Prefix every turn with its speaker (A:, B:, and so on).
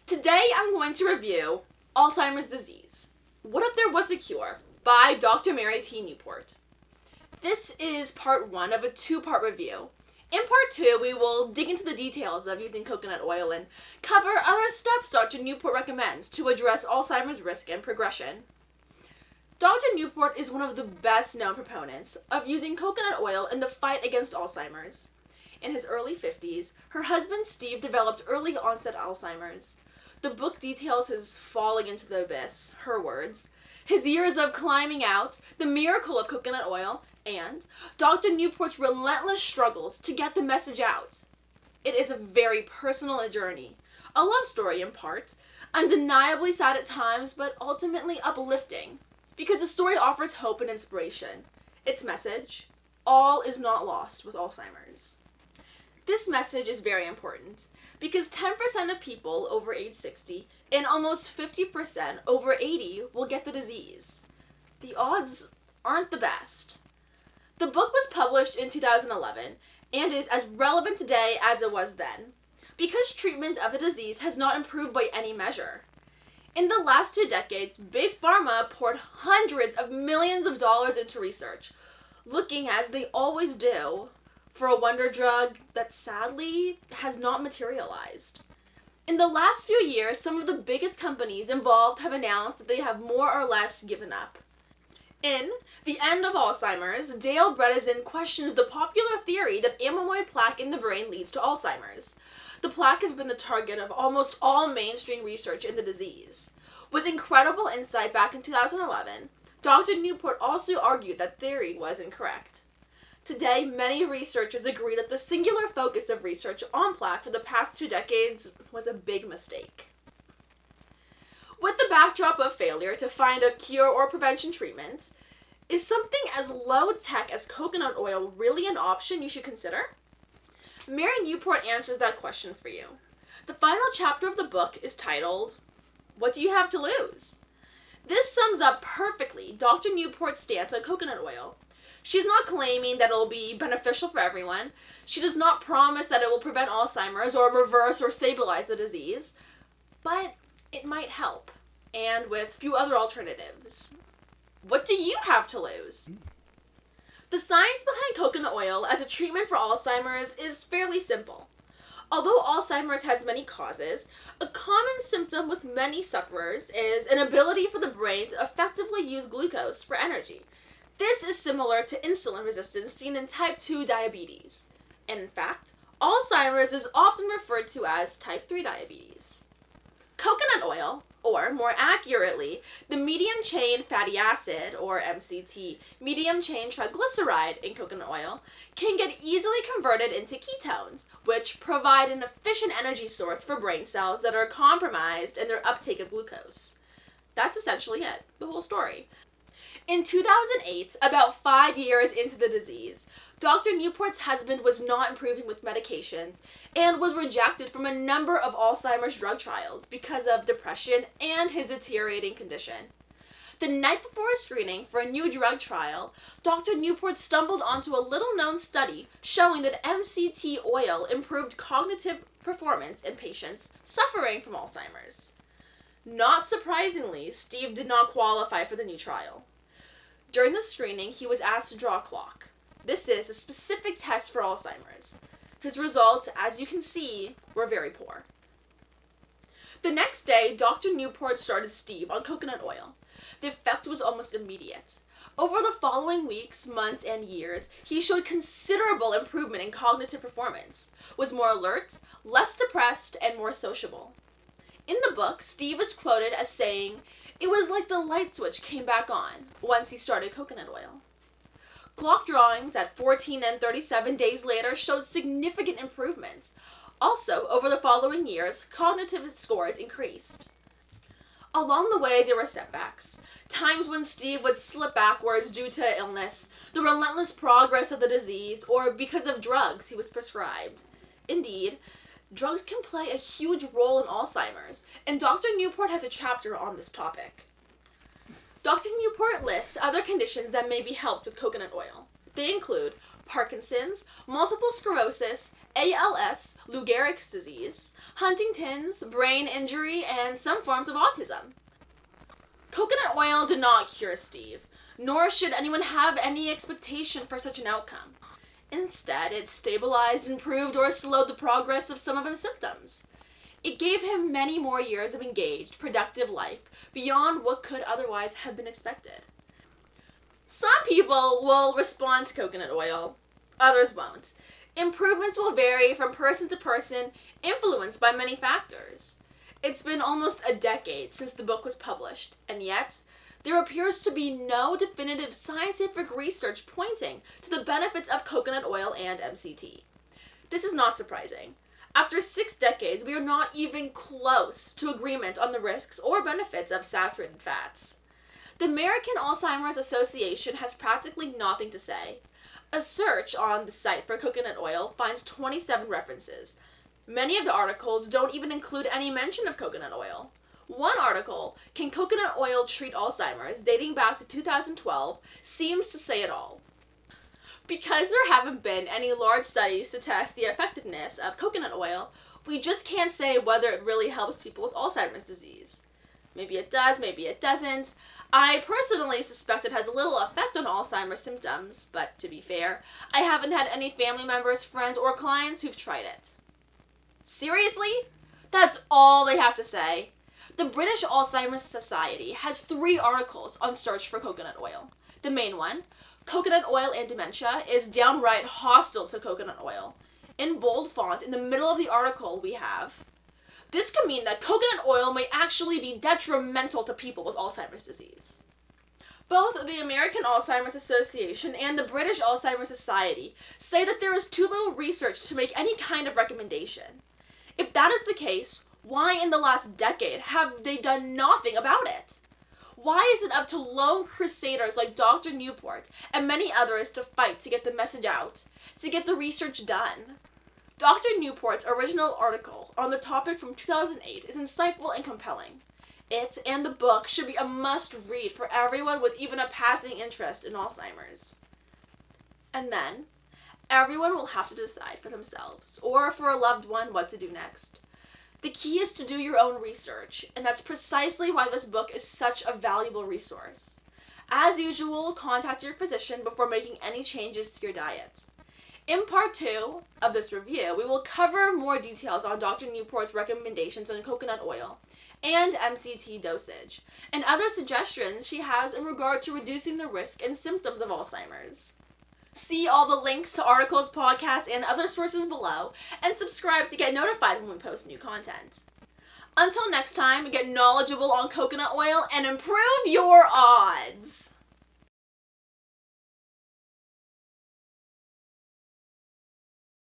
A: Today I'm going to review Alzheimer's disease. What if there was a cure? By Dr. Mary T. Newport. This is part 1 of a 2-part review. In part 2, we will dig into the details of using coconut oil and cover other steps Dr. Newport recommends to address Alzheimer's risk and progression. Dr. Newport is one of the best known proponents of using coconut oil in the fight against Alzheimer's. In his early 50s, her husband Steve developed early-onset Alzheimer's. The book details his falling into the abyss, her words, his years of climbing out, the miracle of coconut oil, and Dr. Newport's relentless struggles to get the message out. It is a very personal journey, a love story in part, undeniably sad at times, but ultimately uplifting, because the story offers hope and inspiration. Its message, all is not lost with Alzheimer's. This message is very important, because 10% of people over age 60 and almost 50% over 80 will get the disease. The odds aren't the best. The book was published in 2011 and is as relevant today as it was then, because treatment of the disease has not improved by any measure. In the last 2 decades, Big Pharma poured hundreds of millions of dollars into research, looking as they always do for a wonder drug that sadly has not materialized. In the last few years, some of the biggest companies involved have announced that they have more or less given up. In The End of Alzheimer's, Dale Bredesen questions the popular theory that amyloid plaque in the brain leads to Alzheimer's. The plaque has been the target of almost all mainstream research in the disease. With incredible insight back in 2011, Dr. Newport also argued that theory was incorrect. Today, many researchers agree that the singular focus of research on plaque for the past 2 decades was a big mistake. With the backdrop of failure to find a cure or prevention treatment, is something as low-tech as coconut oil really an option you should consider? Mary Newport answers that question for you. The final chapter of the book is titled, "What Do You Have to Lose?" This sums up perfectly Dr. Newport's stance on coconut oil. She's not claiming that it will be beneficial for everyone. She does not promise that it will prevent Alzheimer's or reverse or stabilize the disease, but it might help, and with few other alternatives. What do you have to lose? The science behind coconut oil as a treatment for Alzheimer's is fairly simple. Although Alzheimer's has many causes, a common symptom with many sufferers is an inability for the brain to effectively use glucose for energy. This is similar to insulin resistance seen in type 2 diabetes. And in fact, Alzheimer's is often referred to as type 3 diabetes. Coconut oil, or more accurately, the medium-chain fatty acid, or MCT, medium-chain triglyceride in coconut oil, can get easily converted into ketones, which provide an efficient energy source for brain cells that are compromised in their uptake of glucose. That's essentially it, the whole story. In 2008, about 5 years into the disease, Dr. Newport's husband was not improving with medications and was rejected from a number of Alzheimer's drug trials because of depression and his deteriorating condition. The night before screening for a new drug trial, Dr. Newport stumbled onto a little-known study showing that MCT oil improved cognitive performance in patients suffering from Alzheimer's. Not surprisingly, Steve did not qualify for the new trial. During the screening, he was asked to draw a clock. This is a specific test for Alzheimer's. His results, as you can see, were very poor. The next day, Dr. Newport started Steve on coconut oil. The effect was almost immediate. Over the following weeks, months, and years, he showed considerable improvement in cognitive performance, was more alert, less depressed, and more sociable. In the book, Steve is quoted as saying, "It was like the light switch came back on once he started coconut oil." Clock drawings at 14 and 37 days later showed significant improvements. Also, over the following years, cognitive scores increased. Along the way, there were setbacks. Times when Steve would slip backwards due to illness, the relentless progress of the disease, or because of drugs he was prescribed. Indeed, drugs can play a huge role in Alzheimer's, and Dr. Newport has a chapter on this topic. Dr. Newport lists other conditions that may be helped with coconut oil. They include Parkinson's, multiple sclerosis, ALS, Lou Gehrig's disease, Huntington's, brain injury, and some forms of autism. Coconut oil did not cure Steve, nor should anyone have any expectation for such an outcome. Instead, it stabilized, improved, or slowed the progress of some of his symptoms. It gave him many more years of engaged, productive life beyond what could otherwise have been expected. Some people will respond to coconut oil, others won't. Improvements will vary from person to person, influenced by many factors. It's been almost a decade since the book was published, and yet there appears to be no definitive scientific research pointing to the benefits of coconut oil and MCT. This is not surprising. After 6 decades, we are not even close to agreement on the risks or benefits of saturated fats. The American Alzheimer's Association has practically nothing to say. A search on the site for coconut oil finds 27 references. Many of the articles don't even include any mention of coconut oil. One article, Can Coconut Oil Treat Alzheimer's, dating back to 2012, seems to say it all. Because there haven't been any large studies to test the effectiveness of coconut oil, we just can't say whether it really helps people with Alzheimer's disease. Maybe it does, maybe it doesn't. I personally suspect it has a little effect on Alzheimer's symptoms, but to be fair, I haven't had any family members, friends, or clients who've tried it. Seriously? That's all they have to say? The British Alzheimer's Society has 3 articles on search for coconut oil. The main one, Coconut Oil and Dementia, is downright hostile to coconut oil. In bold font in the middle of the article we have, this could mean that coconut oil may actually be detrimental to people with Alzheimer's disease. Both the American Alzheimer's Association and the British Alzheimer's Society say that there is too little research to make any kind of recommendation. If that is the case, why in the last decade have they done nothing about it? Why is it up to lone crusaders like Dr. Newport and many others to fight to get the message out, to get the research done? Dr. Newport's original article on the topic from 2008 is insightful and compelling. It and the book should be a must-read for everyone with even a passing interest in Alzheimer's. And then, everyone will have to decide for themselves, or for a loved one, what to do next. The key is to do your own research, and that's precisely why this book is such a valuable resource. As usual, contact your physician before making any changes to your diet. In part 2 of this review, we will cover more details on Dr. Newport's recommendations on coconut oil and MCT dosage, and other suggestions she has in regard to reducing the risk and symptoms of Alzheimer's. See all the links to articles, podcasts, and other sources below, and subscribe to get notified when we post new content. Until next time, get knowledgeable on coconut oil and improve your odds!